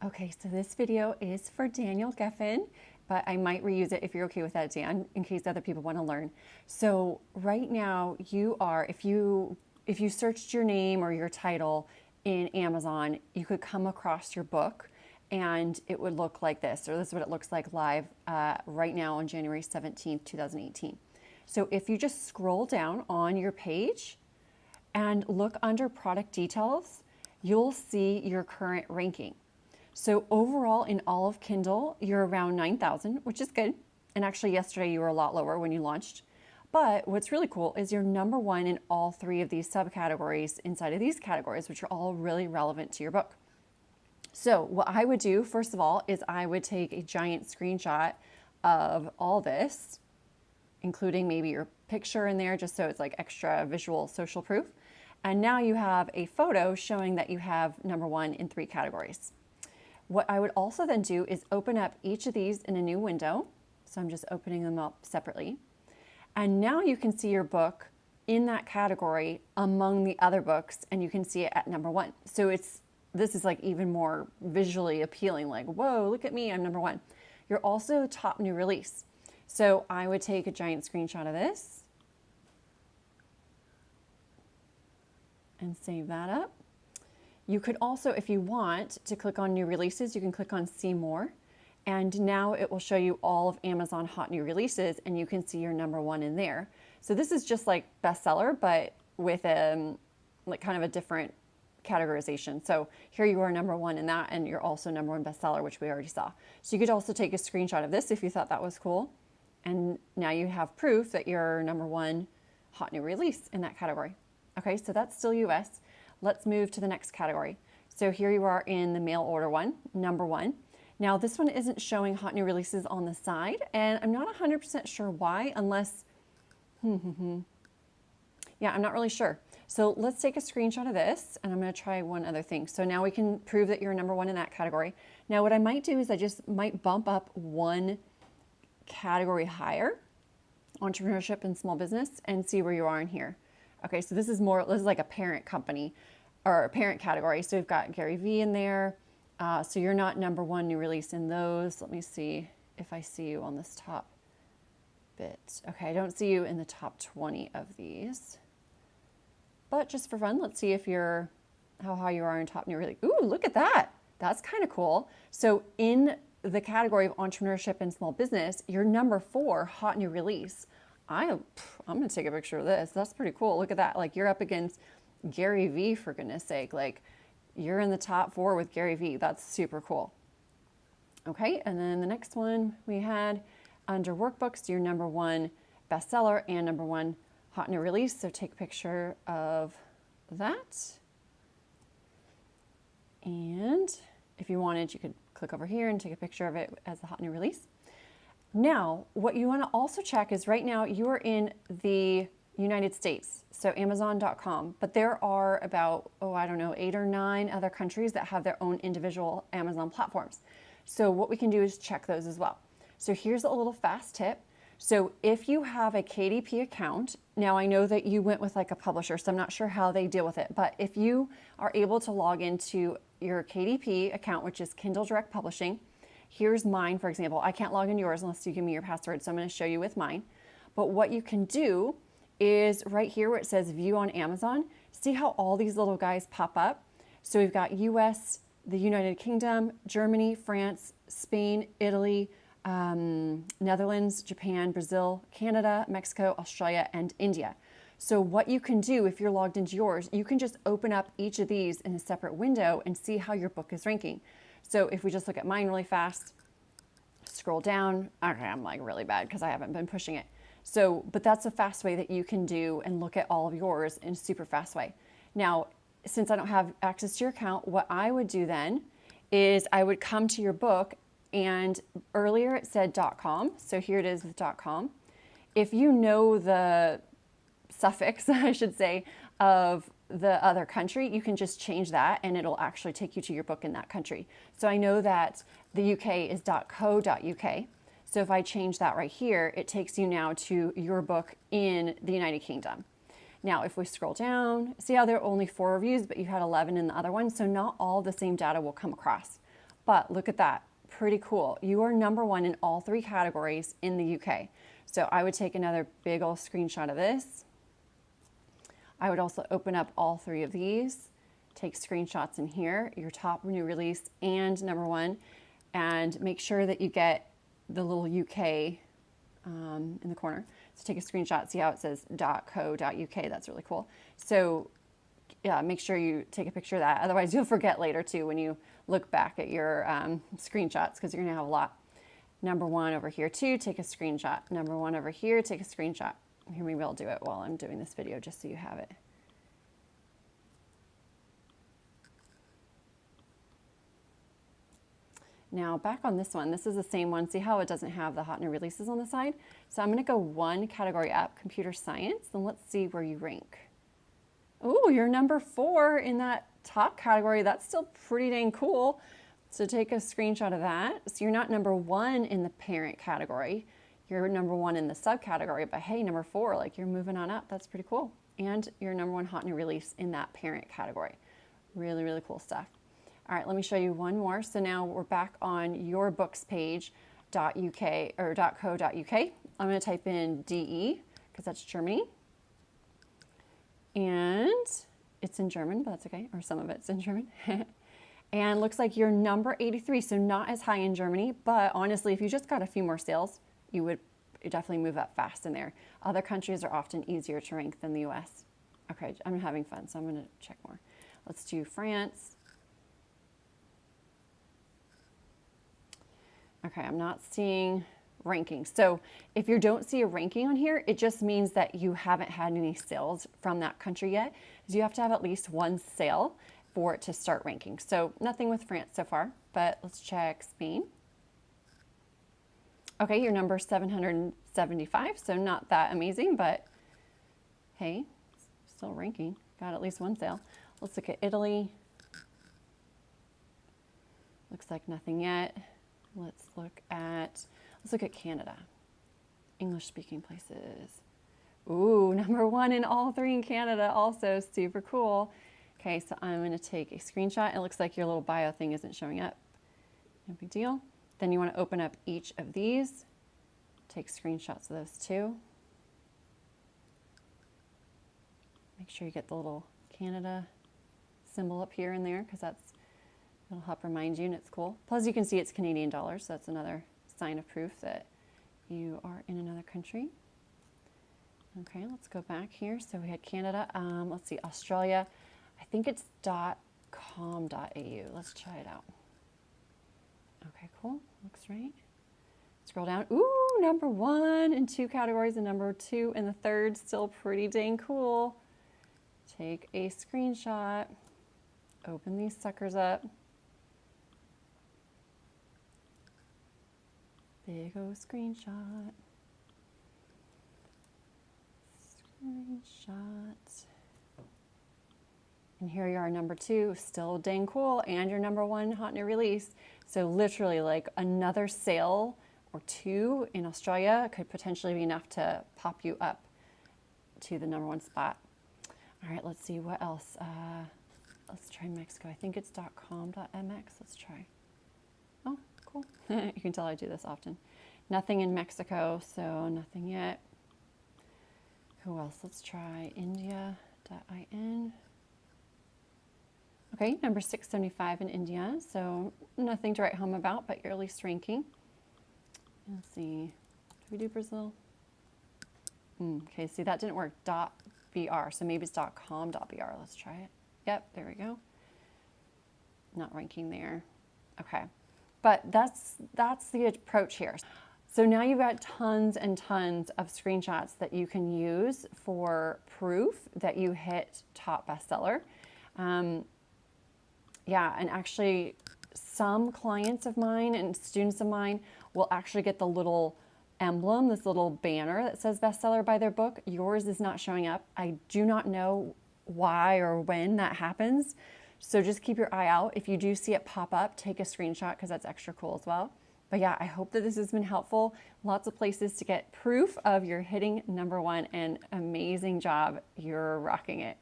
Okay, so this video is for Daniel Gefen, but I might reuse it if you're okay with that, Dan, in case other people want to learn. So right now you are, if you searched your name or your title in Amazon, you could come across your book and it would look like this, or this is what it looks like live right now on January 17th, 2018. So if you just scroll down on your page and look under product details, you'll see your current ranking. So overall in all of Kindle, you're around 9,000, which is good. And actually yesterday you were a lot lower when you launched. But what's really cool is you're number one in all three of these subcategories inside of these categories, which are all really relevant to your book. So what I would do, first of all, is I would take a giant screenshot of all this, including maybe your picture in there, just so it's like extra visual social proof. And now you have a photo showing that you have number one in three categories. What I would also then do is open up each of these in a new window. So I'm just opening them up separately. And now you can see your book in that category among the other books, and you can see it at number one. So this is like even more visually appealing, like, whoa, look at me, I'm number one. You're also top new release. So I would take a giant screenshot of this and save that up. You could also, if you want to click on new releases, you can click on see more. And now it will show you all of Amazon hot new releases and you can see your number one in there. So this is just like bestseller, but with like kind of a different categorization. So here you are number one in that, and you're also number one bestseller, which we already saw. So you could also take a screenshot of this if you thought that was cool. And now you have proof that you're number one hot new release in that category. Okay, so that's still US. Let's move to the next category. So here you are in the mail order one, number one. Now this one isn't showing hot new releases on the side, and I'm not 100% sure why, unless, yeah, I'm not really sure. So let's take a screenshot of this, and I'm gonna try one other thing. So now we can prove that you're number one in that category. Now what I might do is I just might bump up one category higher, entrepreneurship and small business, and see where you are in here. Okay, so this is like a parent company or a parent category. So we've got Gary Vee in there. So you're not number one new release in those. Let me see if I see you on this top bit. Okay, I don't see you in the top 20 of these. But just for fun, let's see if how high you are in top new release. Ooh, look at that. That's kind of cool. So in the category of entrepreneurship and small business, you're number 4 hot new release. I'm gonna take a picture of this. That's pretty cool. Look at that. Like you're up against Gary Vee, for goodness sake. Like you're in the top 4 with Gary Vee. That's super cool. Okay, and then the next one we had under workbooks, your number one bestseller and number one hot new release. So take a picture of that. And if you wanted, you could click over here and take a picture of it as the hot new release. Now, what you want to also check is right now you are in the United States, so Amazon.com, but there are about, I don't know, 8 or 9 other countries that have their own individual Amazon platforms. So what we can do is check those as well. So here's a little fast tip. So if you have a KDP account, now I know that you went with like a publisher, so I'm not sure how they deal with it, but if you are able to log into your KDP account, which is Kindle Direct Publishing, here's mine, for example. I can't log in yours unless you give me your password, so I'm going to show you with mine. But what you can do is right here where it says view on Amazon, see how all these little guys pop up? So we've got US, the United Kingdom, Germany, France, Spain, Italy, Netherlands, Japan, Brazil, Canada, Mexico, Australia, and India. So what you can do if you're logged into yours, you can just open up each of these in a separate window and see how your book is ranking. So if we just look at mine really fast, scroll down, okay, I'm like really bad because I haven't been pushing it. So, but that's a fast way that you can do and look at all of yours in a super fast way. Now, since I don't have access to your account, what I would do then is I would come to your book, and earlier it said .com, so here it is with .com. If you know the suffix, I should say, of the other country, you can just change that and it'll actually take you to your book in that country. So I know that the UK is .co.uk. So if I change that right here, it takes you now to your book in the United Kingdom. Now, if we scroll down, see how there are only 4 reviews, but you had 11 in the other one. So not all the same data will come across. But look at that, pretty cool. You are number one in all 3 categories in the UK. So I would take another big old screenshot of this. I would also open up all 3 of these, take screenshots in here, your top new release and number one, and make sure that you get the little UK in the corner. So take a screenshot, see how it says .co.uk, that's really cool. So yeah, make sure you take a picture of that. Otherwise you'll forget later too when you look back at your screenshots, because you're gonna have a lot. Number one over here too, take a screenshot. Number one over here, take a screenshot. Here, maybe I'll do it while I'm doing this video just so you have it. Now back on this one, this is the same one. See how it doesn't have the hot new releases on the side? So I'm gonna go 1 category up, computer science, and let's see where you rank. Oh, you're number 4 in that top category. That's still pretty dang cool. So take a screenshot of that. So you're not number 1 in the parent category. You're number 1 in the subcategory, but hey, number 4, like you're moving on up. That's pretty cool. And you're number 1 hot new release in that parent category. Really, really cool stuff. All right, let me show you one more. So now we're back on your books page, .uk or .co.uk. I'm gonna type in DE, because that's Germany. And it's in German, but that's okay, or some of it's in German. And looks like you're number 83, so not as high in Germany, but honestly, if you just got a few more sales, you would definitely move up fast in there. Other countries are often easier to rank than the US. Okay, I'm having fun, so I'm gonna check more. Let's do France. Okay, I'm not seeing rankings. So if you don't see a ranking on here, it just means that you haven't had any sales from that country yet. So you have to have at least 1 sale for it to start ranking. So nothing with France so far, but let's check Spain. Okay, you're number 775, so not that amazing, but hey, still ranking. Got at least 1 sale. Let's look at Italy. Looks like nothing yet. Let's look at Canada. English speaking places. Ooh, number 1 in all 3 in Canada, also super cool. Okay, so I'm gonna take a screenshot. It looks like your little bio thing isn't showing up. No big deal. Then you wanna open up each of these. Take screenshots of those too. Make sure you get the little Canada symbol up here and there, because it'll help remind you, and it's cool. Plus you can see it's Canadian dollars, so that's another sign of proof that you are in another country. Okay, let's go back here. So we had Canada. Let's see, Australia. I think it's .com.au. Let's try it out. Okay, cool. Looks right. Scroll down. Ooh, number 1 in 2 categories and number 2 in the 3rd. Still pretty dang cool. Take a screenshot. Open these suckers up. Big old screenshot. Screenshot. And here you are, number 2, still dang cool, and your number 1 hot new release. So literally like another sale or 2 in Australia could potentially be enough to pop you up to the number 1 spot. All right, let's see what else. Let's try Mexico. I think it's .com.mx. Let's try. Oh, cool. You can tell I do this often. Nothing in Mexico, so nothing yet. Who else? Let's try India.in. Okay, number 675 in India, so nothing to write home about, but you're at least ranking. Let's see, did we do Brazil? Okay, see that didn't work, .br, so maybe it's .com.br. Let's try it. Yep, there we go. Not ranking there. Okay, but that's the approach here. So now you've got tons and tons of screenshots that you can use for proof that you hit top bestseller. Yeah, and actually some clients of mine and students of mine will actually get the little emblem, this little banner that says bestseller by their book. Yours is not showing up. I do not know why or when that happens. So just keep your eye out. If you do see it pop up, take a screenshot because that's extra cool as well. But yeah, I hope that this has been helpful. Lots of places to get proof of you're hitting number 1, and amazing job. You're rocking it.